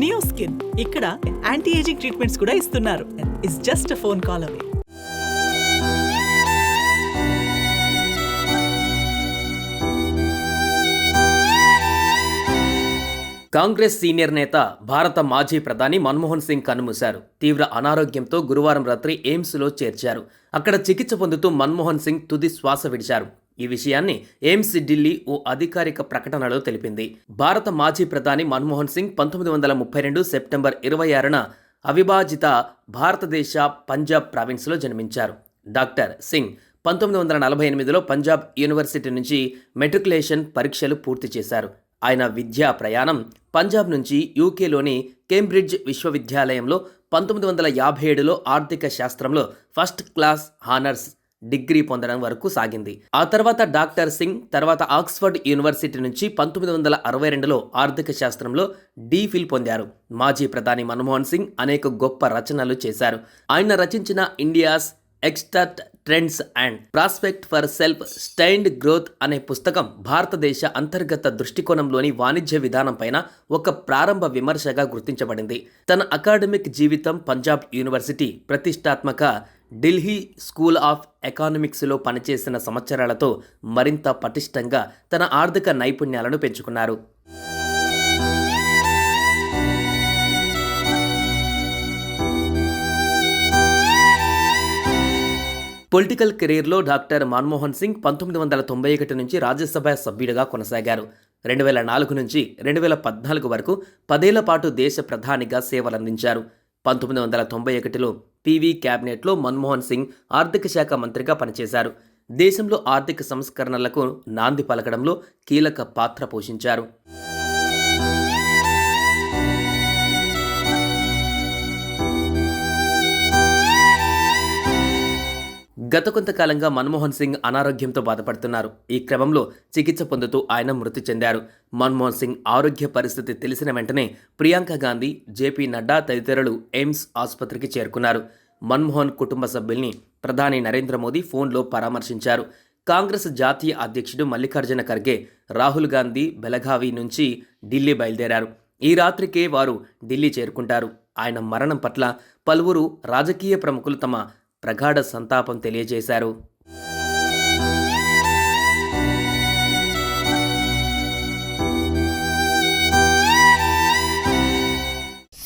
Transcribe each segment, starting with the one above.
Neo skin ఇక్కడ anti ageing treatments కూడా ఇస్తున్నారు. It's just a phone call away. Congress senior నేత, భారత మాజీ ప్రధాని మన్మోహన్ సింగ్ కన్నుమూశారు. తీవ్ర అనారోగ్యంతో గురువారం రాత్రి ఎయిమ్స్లో చేర్చారు. అక్కడ చికిత్స పొందుతూ మన్మోహన్ సింగ్ తుది శ్వాస విడిచారు. ఈ విషయాన్ని ఎయిమ్స్ ఢిల్లీ ఓ అధికారిక ప్రకటనలో తెలిపింది. భారత మాజీ ప్రధాని మన్మోహన్ సింగ్ 1932 సెప్టెంబర్ 26న అవిభాజిత భారతదేశ పంజాబ్ ప్రావిన్స్లో జన్మించారు. డాక్టర్ సింగ్ 1948లో పంజాబ్ యూనివర్సిటీ నుంచి మెట్రికులేషన్ పరీక్షలు పూర్తి చేశారు. ఆయన విద్యా ప్రయాణం పంజాబ్ నుంచి యూకేలోని కేంబ్రిడ్జ్ విశ్వవిద్యాలయంలో 1957లో ఆర్థిక శాస్త్రంలో ఫస్ట్ క్లాస్ హానర్స్ డిగ్రీ పొందడం వరకు సాగింది. ఆ తర్వాత డాక్టర్ సింగ్ తర్వాత ఆక్స్ఫర్డ్ యూనివర్సిటీ నుంచి 1962లో ఆర్థిక శాస్త్రంలో డీఫిల్ పొందారు. మాజీ ప్రధాని మన్మోహన్ సింగ్ అనేక గొప్ప రచనలు చేశారు. ఆయన రచించిన India's export trends and prospect for self sustained growth అనే పుస్తకం భారతదేశ అంతర్గత దృష్టికోణంలోని వాణిజ్య విధానంపైన ఒక ప్రారంభ విమర్శగా గుర్తించబడింది. తన అకాడమిక్ జీవితం పంజాబ్ యూనివర్సిటీ, ప్రతిష్టాత్మక ఢిల్లీ స్కూల్ ఆఫ్ ఎకానమిక్స్లో పనిచేసిన సంవత్సరాలతో మరింత పటిష్టంగా తన ఆర్థిక నైపుణ్యాలను పెంచుకున్నారు. పొలిటికల్ కెరీర్లో డాక్టర్ మన్మోహన్ సింగ్ 1991 నుంచి రాజ్యసభ సభ్యుడిగా కొనసాగారు. 2004 నుంచి 2014 వరకు 10 ఏళ్ల పాటు దేశ ప్రధానిగా సేవలందించారు. 1991లో పీవీ క్యాబినెట్లో మన్మోహన్ సింగ్ ఆర్థిక శాఖ మంత్రిగా పనిచేశారు. దేశంలో ఆర్థిక సంస్కరణలకు నాంది పలకడంలో కీలక పాత్ర పోషించారు. గత కొంతకాలంగా మన్మోహన్ సింగ్ అనారోగ్యంతో బాధపడుతున్నారు. ఈ క్రమంలో చికిత్స పొందుతూ ఆయన మృతి చెందారు. మన్మోహన్ సింగ్ ఆరోగ్య పరిస్థితి తెలిసిన వెంటనే ప్రియాంక గాంధీ, జేపీ నడ్డా తదితరులు ఎయిమ్స్ ఆసుపత్రికి చేరుకున్నారు. మన్మోహన్ కుటుంబ సభ్యుల్ని ప్రధాని నరేంద్ర మోదీ ఫోన్లో పరామర్శించారు. కాంగ్రెస్ జాతీయ అధ్యక్షుడు మల్లికార్జున ఖర్గే, రాహుల్ గాంధీ బెలగావి నుంచి ఢిల్లీ బయలుదేరారు. ఈ రాత్రికే వారు ఢిల్లీ చేరుకుంటారు. ఆయన మరణం పట్ల పలువురు రాజకీయ ప్రముఖులు తమ ప్రగాఢ సంతాపం తెలియజేశారు.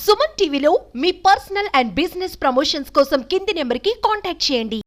సుమన్ టీవీలో మీ పర్సనల్ అండ్ బిజినెస్ ప్రమోషన్స్ కోసం కింది నెంబర్కి కాంటాక్ట్ చేయండి.